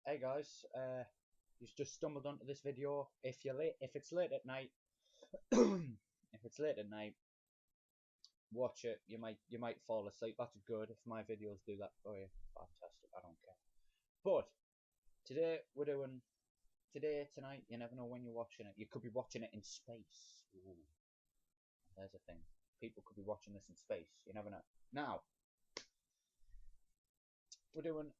Hey guys, you just stumbled onto this video. If it's late at night, if it's late at night, watch it. You might fall asleep. That's good. If my videos do that for you, fantastic. I don't care. But tonight. You never know when you're watching it. You could be watching it in space. Ooh, there's a thing. People could be watching this in space. You never know. Now we're doing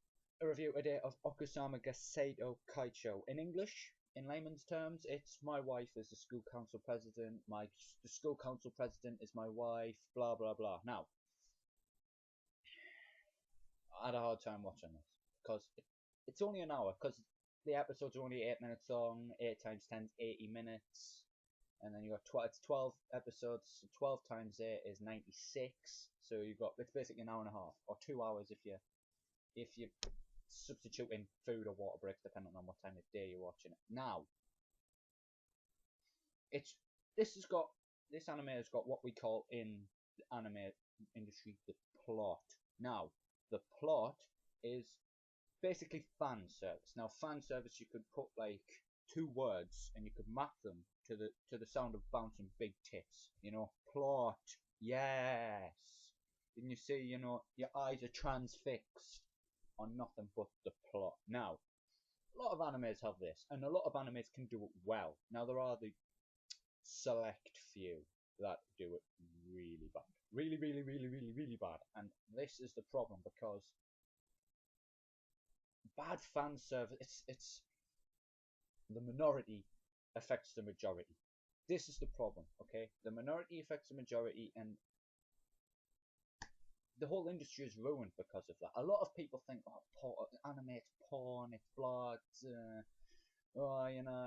a review today of Okusama Ga Seito Kaickou. In English, in layman's terms, it's my wife is the school council president. The school council president is my wife. Blah blah blah. Now, I had a hard time watching this because it's only an hour. Because the episodes are only 8 minutes long. 8 times 10 is 80 minutes. And then you got it's 12 episodes. So 12 times 8 is 96. So it's basically an hour and a half or 2 hours if you substituting food or water breaks depending on what time of day you're watching it. Now, this anime has got what we call in the anime industry the plot. Now, the plot is basically fan service. Now, fan service, you could put like two words and you could map them to the sound of bouncing big tits. Plot. Yes. And you see, your eyes are transfixed on nothing but the plot. Now, a lot of animes have this, and a lot of animes can do it well. Now, there are the select few that do it really bad. Really, really, really, really, really bad. And this is the problem because bad fan service, it's the minority affects the majority. This is the problem, okay? The minority affects the majority, and the whole industry is ruined because of that. A lot of people think, anime, it's porn, it's blood,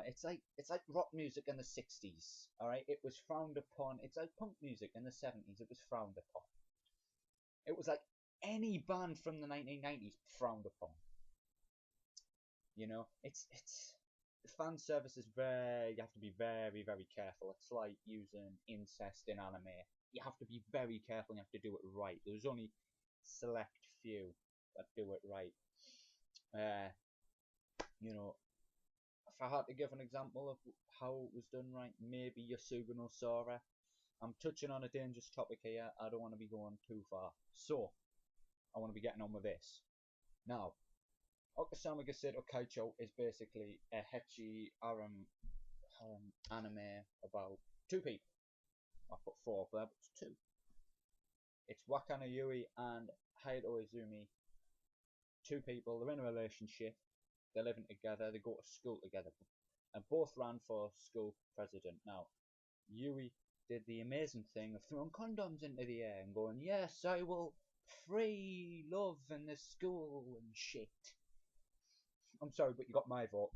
it's like rock music in the 60s. All right, it was frowned upon. It's like punk music in the 70s. It was frowned upon. It was like any band from the 1990s frowned upon. It's fan service is you have to be very, very careful. It's like using incest in anime. You have to be very careful and you have to do it right. There's only select few that do it right. If I had to give an example of how it was done right, maybe Yasuga no Sora. I'm touching on a dangerous topic here. I don't want to be going too far. So, I want to be getting on with this. Now, Okusama Ga Seito Kaickou is basically a ecchi harem anime about two people. I put four there, but it's two. It's Wakana Yui and Hayato Izumi. Two people, they're in a relationship, they're living together, they go to school together, and both ran for school president. Now, Yui did the amazing thing of throwing condoms into the air and going, yes, I will free love in the school and shit. I'm sorry, but you got my vote.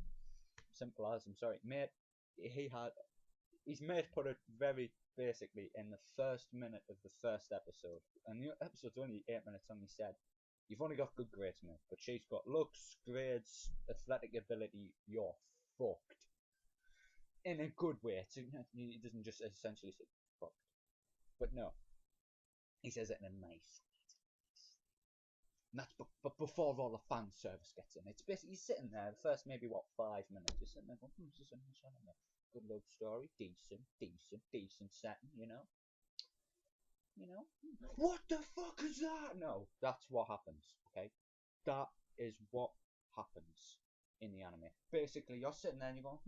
Simple as, I'm sorry. Mate, his mate put it very basically in the first minute of the first episode. And the episode's only 8 minutes long, he said, you've only got good grades, mate, but she's got looks, grades, athletic ability, you're fucked. In a good way. He doesn't just essentially say fucked. But no. He says it in a nice way. And that's but before all the fan service gets in. It's basically sitting there, the first maybe 5 minutes, just sitting there going, this is a nice anime. Good love story, decent setting, What the fuck is that? No, that's what happens, okay? That is what happens in the anime. Basically, you're sitting there and you're going,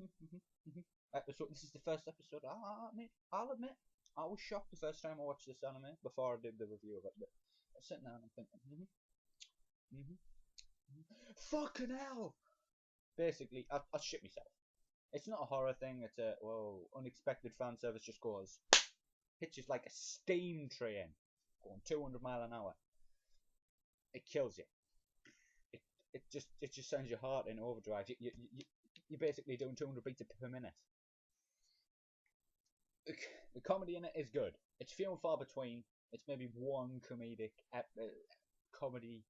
episode. This is the first episode. I'll admit, I was shocked the first time I watched this anime before I did the review of it. But I'm sitting there and I'm thinking, fucking hell! Basically, I shit myself. It's not a horror thing. It's a unexpected fan service just goes, hits you like a steam train going 200 miles an hour. It kills you. It just sends your heart in overdrive. You're basically doing 200 beats per minute. The comedy in it is good. It's few and far between. It's maybe one comedic comedy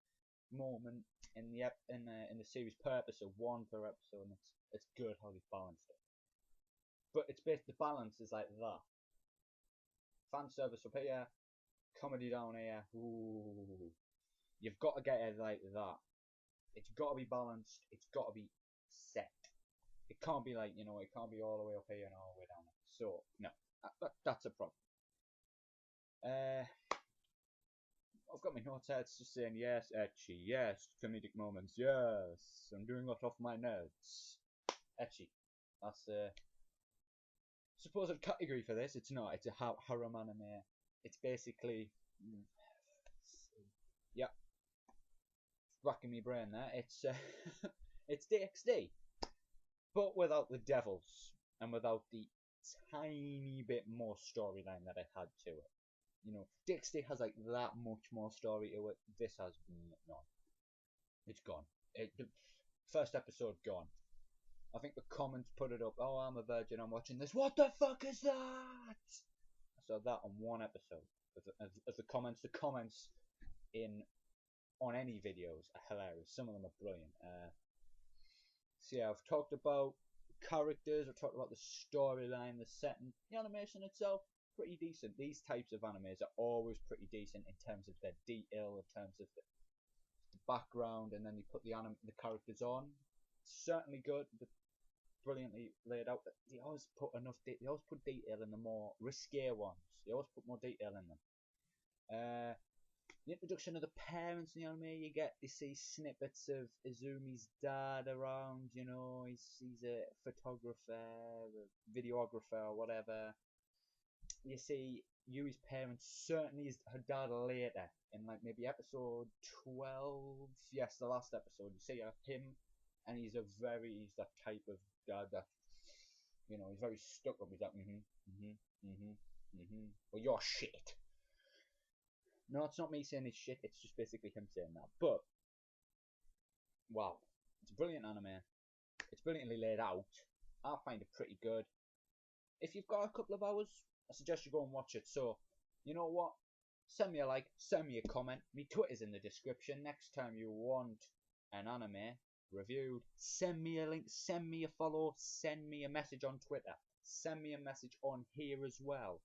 moment in the series per episode, one per episode, and it's good how they've balanced it. But it's basically the balance is like that. Fan service up here, comedy down here. Ooh, you've got to get it like that. It's got to be balanced. It's got to be set. It can't be like, it can't be all the way up here and all the way down. So no, that's a problem. I've got my notes here. It's just saying yes, etchy, yes, comedic moments, yes. I'm doing it off my notes. Etchy. That's the supposed category for this. It's not. It's a harem anime. It's basically, yeah, racking me brain there. It's it's DxD, but without the devils and without the tiny bit more storyline that it had to it. DxD has like that much more story to it. This has none. It's gone. The first episode gone. I think the comments put it up. Oh, I'm a virgin. I'm watching this. What the fuck is that? I saw that on one episode. As the comments in on any videos are hilarious. Some of them are brilliant. So yeah, I've talked about characters. I've talked about the storyline, the setting, the animation itself. Pretty decent. These types of animes are always pretty decent in terms of their detail, in terms of the background, and then you put the characters on. Certainly good. Brilliantly laid out. They always put they always put detail in the more risque ones. They always put more detail in them. The introduction of the parents in the anime, you see snippets of Izumi's dad around. He's a photographer, a videographer, or whatever. You see Yui's parents, certainly her dad later in like maybe episode 12. Yes, the last episode. You see him, and he's that type of dad that he's very stuck up. He's like well, you're shit. No, it's not me saying it's shit. It's just basically him saying that. But wow, it's a brilliant anime. It's brilliantly laid out. I find it pretty good. If you've got a couple of hours, I suggest you go and watch it. So, you know what? Send me a like, send me a comment. My Twitter's in the description. Next time you want an anime reviewed, send me a link, send me a follow, send me a message on Twitter. Send me a message on here as well.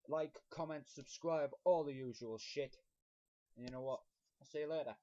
Like, comment, subscribe, all the usual shit. And you know what? I'll see you later.